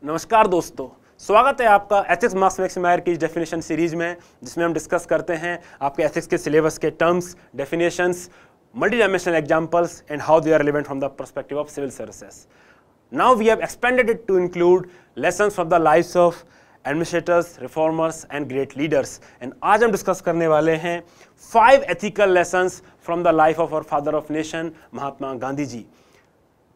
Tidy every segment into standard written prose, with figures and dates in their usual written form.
नमस्कार दोस्तों, स्वागत है आपका एथिक्स मार्क्स मैक्स मायर की डेफिनेशन सीरीज में, जिसमें हम डिस्कस करते हैं आपके एथिक्स के सिलेबस के terms, definitions, multidimensional examples and how they are relevant from the perspective of civil services. Now we have expanded it to include lessons from the lives of administrators, reformers and great leaders. And आज हम discuss करने वाले हैं 5 ethical lessons from the life of our father of nation, Mahatma Gandhi ji.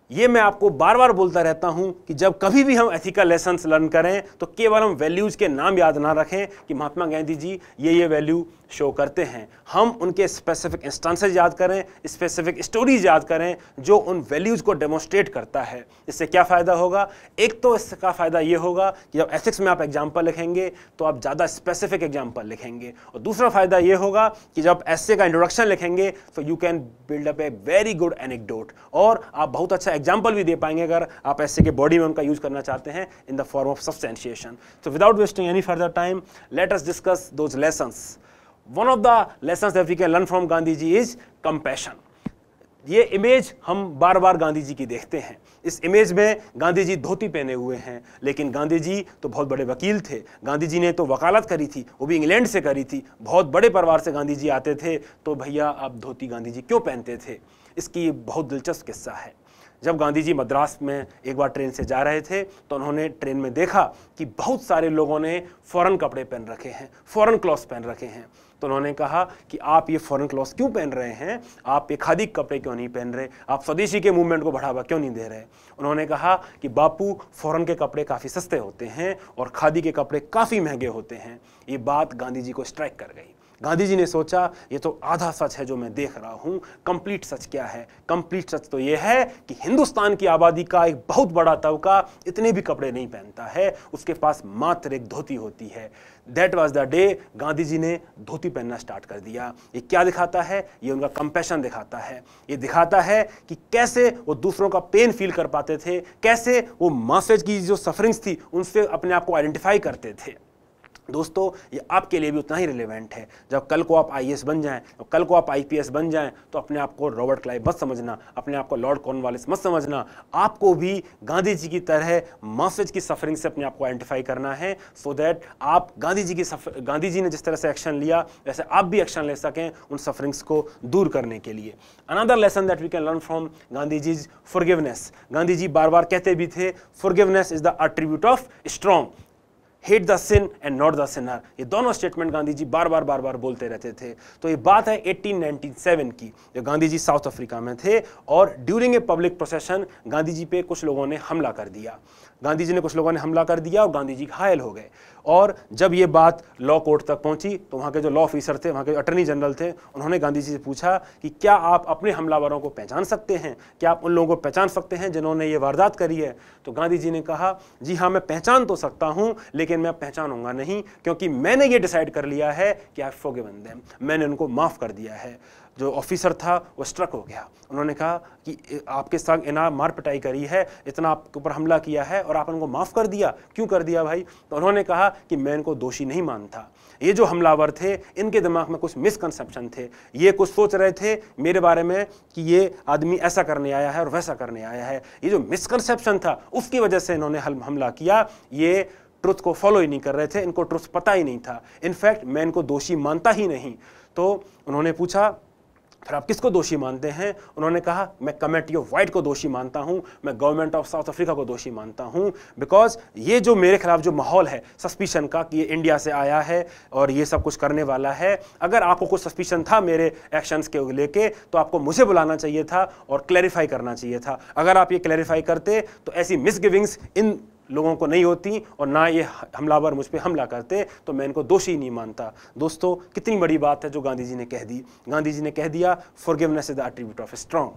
ये मैं आपको बार बार बोलता रहता हूं कि जब कभी भी हम एथिकल लेसन्स लर्न करें तो केवल हम वैल्यूज के नाम याद ना रखें कि महात्मा गांधी जी ये वैल्यू शो करते हैं. हम उनके स्पेसिफिक इंस्टेंसेस याद करें, स्पेसिफिक स्टोरीज याद करें जो उन वैल्यूज को डेमोन्स्ट्रेट करता है. इससे क्या फ़ायदा होगा? एक तो इसका फ़ायदा ये होगा कि जब एथिक्स में आप एग्जाम्पल लिखेंगे तो आप ज़्यादा स्पेसिफिक एग्जाम्पल लिखेंगे, और दूसरा फ़ायदा ये होगा कि जब ऐसे का इंट्रोडक्शन लिखेंगे तो you can build up a very good anecdote, और आप बहुत अच्छा एग्जाम्पल भी दे पाएंगे अगर आप ऐसे के बॉडी में उनका यूज करना चाहते हैं in the form of substantiation. So without wasting any further time, let us discuss those lessons. One of the lessons that we can learn from Gandhi ji is compassion. ये इमेज हम बार बार गांधी जी की देखते हैं. इस इमेज में गांधी जी धोती पहने हुए हैं, लेकिन गांधी जी तो बहुत बड़े वकील थे. गांधी जी ने तो वकालत करी थी, वो भी इंग्लैंड से करी थी. बहुत बड़े परिवार से गांधी जी आते थे, तो भैया आप धोती गांधी जी क्यों पहनते थे? इसकी बहुत दिलचस्प किस्सा है. जब गांधी जी मद्रास में एक बार ट्रेन से जा रहे थे तो उन्होंने ट्रेन में देखा कि बहुत सारे लोगों ने फॉरेन कपड़े पहन रखे हैं, फॉरेन क्लॉथ्स पहन रखे हैं. तो उन्होंने कहा कि आप ये फॉरेन क्लॉथ्स क्यों पहन रहे हैं? आप ये खादी कपड़े क्यों नहीं पहन रहे? आप स्वदेशी के मूवमेंट को बढ़ावा क्यों नहीं दे रहे? उन्होंने कहा कि बापू, फॉरेन के कपड़े काफ़ी सस्ते होते हैं और खादी के कपड़े काफ़ी महंगे होते हैं. ये बात गांधी जी को स्ट्राइक कर गई. गांधी जी ने सोचा ये तो आधा सच है जो मैं देख रहा हूं, कंप्लीट सच क्या है? कंप्लीट सच तो ये है कि हिंदुस्तान की आबादी का एक बहुत बड़ा तबका इतने भी कपड़े नहीं पहनता है, उसके पास मात्र एक धोती होती है. That was the day Gandhi ji ने धोती पहनना स्टार्ट कर दिया. ये क्या दिखाता है? ये उनका कंपैशन दिखाता है. ये दिखाता है कि कैसे वो दूसरों का पेन फील कर पाते थे, कैसे वो मासेज की जो सफरिंग्स थी उनसे अपने आप को आइडेंटिफाई करते थे. दोस्तों, ये आपके लिए भी उतना ही रिलेवेंट है. जब कल को आप आईएएस बन जाएं, तो कल को आप आईपीएस बन जाएं, तो अपने आप को रॉबर्ट क्लाइव मत समझना, अपने आप को लॉर्ड कॉर्नवालिस मत समझना. आपको भी गांधी जी की तरह मासेज की सफरिंग से अपने आप को आइडेंटिफाई करना है, सो दैट आप गांधी जी ने जिस तरह से एक्शन लिया वैसे आप भी एक्शन ले सकें उन सफरिंग्स को दूर करने के लिए. Another lesson that we can learn from Gandhi ji is forgiveness. Gandhi ji बार बार कहते भी थे, forgiveness is the attribute of strong, hate the sin and not the sinner. ये दोनों स्टेटमेंट गांधी जी बार बार बोलते रहते थे. तो ये बात है 1897 की, जब गांधी जी साउथ अफ्रीका में थे और during a public procession Gandhi ji पे कुछ लोगों ने हमला कर दिया. गांधी जी ने कुछ लोगों ने हमला कर दिया और गांधी जी घायल हो गए. और जब ये बात लॉ कोर्ट तक पहुंची तो वहाँ के जो लॉ ऑफिसर थे, वहाँ के अटर्नी जनरल थे, उन्होंने गांधी जी से पूछा कि क्या आप अपने हमलावरों को पहचान सकते हैं? क्या आप उन लोगों को पहचान सकते हैं जिन्होंने ये वारदात करी है? तो गांधी जी ने कहा, जी हाँ, मैं पहचान तो सकता हूँ, लेकिन मैं पहचानूंगा नहीं, क्योंकि मैंने ये डिसाइड कर लिया है कि आई फॉरगिवन देम, मैंने उनको माफ़ कर दिया है. जो ऑफिसर था वो स्ट्रक हो गया. उन्होंने कहा कि आपके साथ इतना मार पिटाई करी है, इतना आपके ऊपर हमला किया है और आप उनको माफ़ कर दिया, क्यों कर दिया भाई? तो उन्होंने कहा कि मैं इनको दोषी नहीं मानता. ये जो हमलावर थे इनके दिमाग में कुछ मिसकंसेप्शन थे, ये कुछ सोच रहे थे मेरे बारे में कि ये आदमी ऐसा करने आया है और वैसा करने आया है. ये जो मिसकंसेप्शन था उसकी वजह से इन्होंने हमला किया. ये ट्रुथ को फॉलो ही नहीं कर रहे थे, इनको ट्रुथ पता ही नहीं था. इनफैक्ट मैं इनको दोषी मानता ही नहीं. तो उन्होंने पूछा, फिर आप किसको दोषी मानते हैं? उन्होंने कहा, मैं कमेटी ऑफ वाइट को दोषी मानता हूं, मैं गवर्नमेंट ऑफ साउथ अफ्रीका को दोषी मानता हूं, बिकॉज ये जो मेरे खिलाफ जो माहौल है सस्पिशन का कि ये इंडिया से आया है और ये सब कुछ करने वाला है, अगर आपको कुछ सस्पिशन था मेरे एक्शंस के लेके तो आपको मुझे बुलाना चाहिए था और क्लैरिफाई करना चाहिए था. अगर आप ये क्लैरिफाई करते तो ऐसी मिसगिविंग्स इन लोगों को नहीं होती और ना ये हमलावर मुझ पे हमला करते, तो मैं इनको दोषी नहीं मानता. दोस्तों, कितनी बड़ी बात है जो गांधी जी ने कह दी. गांधी जी ने कह दिया, forgiveness is the attribute of strong.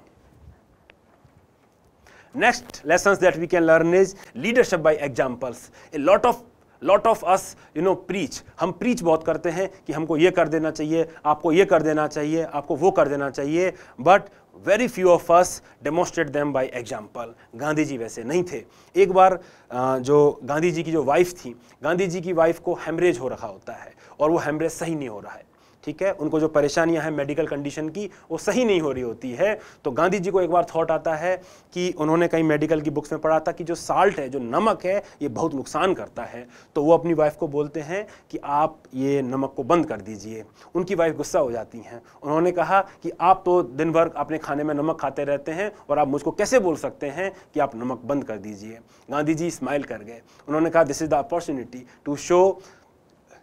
Next lessons that we can learn is leadership by examples. A lot of us preach. हम प्रीच बहुत करते हैं कि हमको ये कर देना चाहिए, आपको ये कर देना चाहिए, आपको वो कर देना चाहिए, but very few of us demonstrate them by example. Gandhi ji वैसे नहीं थे. एक बार जो गांधी जी की जो वाइफ थी, गांधी जी की वाइफ को हेमरेज हो रखा होता है और वो हेमरेज सही नहीं हो रहा है. ठीक है, उनको जो परेशानियां हैं मेडिकल कंडीशन की वो सही नहीं हो रही होती है। तो गांधी जी को एक बार थॉट आता है कि उन्होंने कहीं मेडिकल की बुक्स में पढ़ा था कि जो साल्ट है, जो नमक है, ये बहुत नुकसान करता है। तो वो अपनी वाइफ को बोलते हैं कि आप ये नमक को बंद कर दीजिए। उनकी वाइफ गुस्सा हो जाती हैं। उन्होंने कहा कि आप तो दिन भर अपने खाने में नमक खाते रहते हैं और आप मुझको कैसे बोल सकते हैं कि आप नमक बंद कर दीजिए। गांधी जी स्माइल कर गए। उन्होंने कहा this is the opportunity to show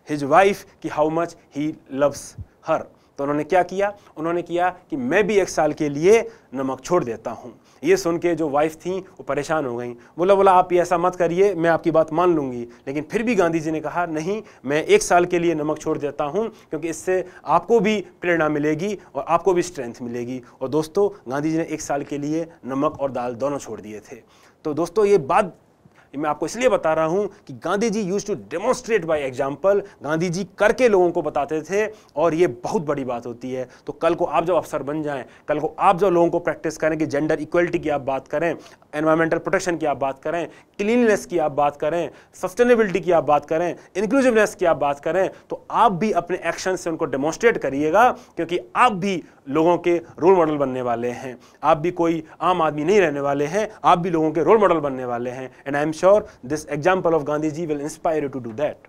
his wife कि how much he loves her. तो उन्होंने क्या किया, उन्होंने किया कि मैं भी 1 साल के लिए नमक छोड़ देता हूँ। ये सुन के जो वाइफ थी वो परेशान हो गई। बोला आप ये ऐसा मत करिए, मैं आपकी बात मान लूँगी। लेकिन फिर भी गांधी जी ने कहा नहीं, मैं 1 साल के लिए नमक छोड़ देता हूँ, क्योंकि इससे आपको भी प्रेरणा मिलेगी और आपको भी स्ट्रेंथ मिलेगी। और दोस्तों, गांधी जी ने 1 साल के लिए नमक और दाल दोनों छोड़ दिए थे। तो दोस्तों, ये बात मैं आपको इसलिए बता रहा हूं कि Gandhi ji used to demonstrate by example. Gandhi ji करके लोगों को बताते थे, और ये बहुत बड़ी बात होती है। तो कल को आप जब अफसर बन जाएं, कल को आप जब लोगों को प्रैक्टिस करें कि जेंडर इक्वलिटी की आप बात करें, एनवायरमेंटल प्रोटेक्शन की आप बात करें, क्लीनलीनेस की आप बात करें, सस्टेनेबिलिटी की आप बात करें, इंक्लूसिवनेस की आप बात करें, तो आप भी अपने एक्शन से उनको डेमोन्स्ट्रेट करिएगा, क्योंकि आप भी लोगों के रोल मॉडल बनने वाले हैं। आप भी कोई आम आदमी नहीं रहने वाले हैं, आप भी लोगों के रोल मॉडल बनने वाले हैं। And I am sure this example of Gandhi ji will inspire you to do that.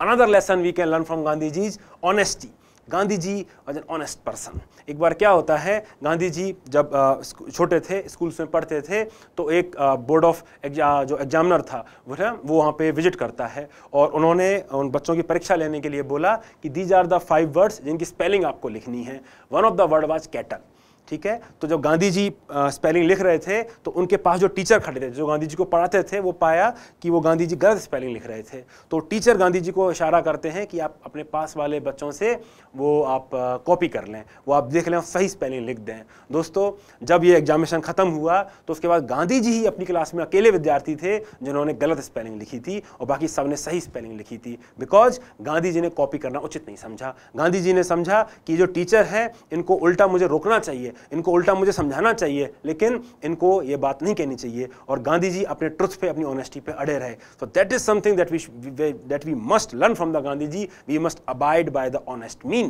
Another lesson we can learn from Gandhi ji is honesty. Gandhi ji was an honest person. एक बार क्या होता है, गांधी जी जब छोटे थे, स्कूल्स में पढ़ते थे, तो एक बोर्ड ऑफ जो एग्जामिनर था वो वहाँ पे विजिट करता है, और उन्होंने उन बच्चों की परीक्षा लेने के लिए बोला कि दीज आर द 5 वर्ड्स जिनकी स्पेलिंग आपको लिखनी है। One of the word was cattle. ठीक है, तो जब गांधी जी स्पेलिंग लिख रहे थे, तो उनके पास जो टीचर खड़े थे, जो गांधी जी को पढ़ाते थे, वो पाया कि वो गांधी जी गलत स्पेलिंग लिख रहे थे। तो टीचर गांधी जी को इशारा करते हैं कि आप अपने पास वाले बच्चों से वो आप कॉपी कर लें, वो आप देख लें, सही स्पेलिंग लिख दें। दोस्तों, जब ये एग्जामिनेशन खत्म हुआ, तो उसके बाद गांधी जी ही अपनी क्लास में अकेले विद्यार्थी थे जिन्होंने गलत स्पेलिंग लिखी थी, और बाकी सबने सही स्पेलिंग लिखी थी। बिकॉज गांधी जी ने कॉपी करना उचित नहीं समझा। गांधी जी ने समझा कि जो टीचर है, इनको उल्टा मुझे रोकना चाहिए, इनको उल्टा मुझे समझाना चाहिए, लेकिन इनको ये बात नहीं कहनी चाहिए। और गांधी जी अपने ट्रुथ पे, अपनी ऑनेस्टी पे अड़े रहे। So that is something that we must learn from the Gandhi ji. We must abide by the honest means.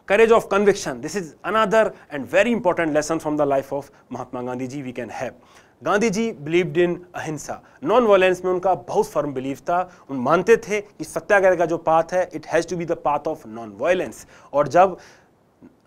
Courage of conviction. This is another and very important lesson from the life of Mahatma Gandhi ji we can have. Gandhi ji believed in ahimsa, non violence में उनका बहुत firm believe था। उन मानते थे कि सत्याग्रह का जो पाथ है, it has to be the path of non violence. और जब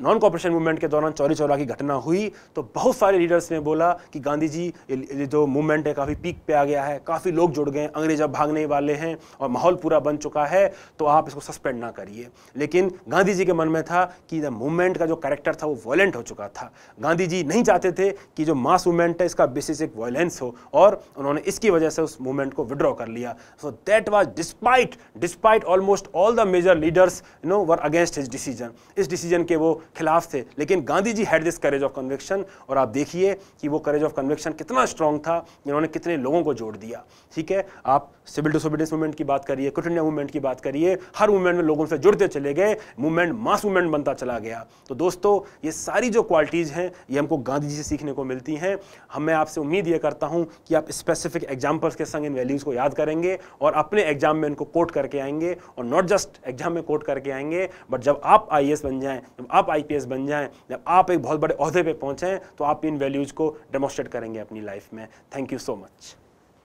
नॉन कॉपरेशन मूवमेंट के दौरान चौरी चौरा की घटना हुई, तो बहुत सारे लीडर्स ने बोला कि गांधी जी, ये जो मूवमेंट है काफ़ी पीक पे आ गया है, काफ़ी लोग जुड़ गए, अंग्रेज अब भागने वाले हैं और माहौल पूरा बन चुका है, तो आप इसको सस्पेंड ना करिए। लेकिन गांधी जी के मन में था कि द मूवमेंट का जो कैरेक्टर था वो वायलेंट हो चुका था। गांधी जी नहीं चाहते थे कि जो मास मूवमेंट है इसका बेसिस एक वायलेंस हो, और उन्होंने इसकी वजह से उस मूवमेंट को विड्रॉ कर लिया। So that was despite almost all the major leaders were against his decision. इस डिसीजन के वो खिलाफ थे, लेकिन Gandhi ji had this courage of conviction. और आप देखिए कि वो करेज ऑफ कन्विक्शन कितना स्ट्रांग था, जिन्होंने कितने लोगों को जोड़ दिया। ठीक है, आप सिविल डिसोबीडियंस मूवमेंट की बात करिए, क्विट इंडिया मूवमेंट की बात करिए, हर मूवमेंट में लोगों से जुड़ते चले गए, मूवमेंट मास मूवमेंट बनता चला गया। तो दोस्तों, ये सारी जो क्वालिटीज़ हैं, ये हमको गांधी जी से सीखने को मिलती हैं। मैं आपसे उम्मीद ये करता हूँ कि आप स्पेसिफिक एग्जाम्पल्स के संग इन वैल्यूज़ को याद करेंगे और अपने एग्जाम में इनको कोट करके आएंगे, और नॉट जस्ट एग्जाम में कोट करके आएंगे, बट जब आप IAS बन जाएं, जब आप IPS बन जाएं, जब आप एक बहुत बड़े ओहदे पे पहुंचें, तो आप इन वैल्यूज़ को डेमोन्स्ट्रेट करेंगे अपनी लाइफ में। Thank you so much.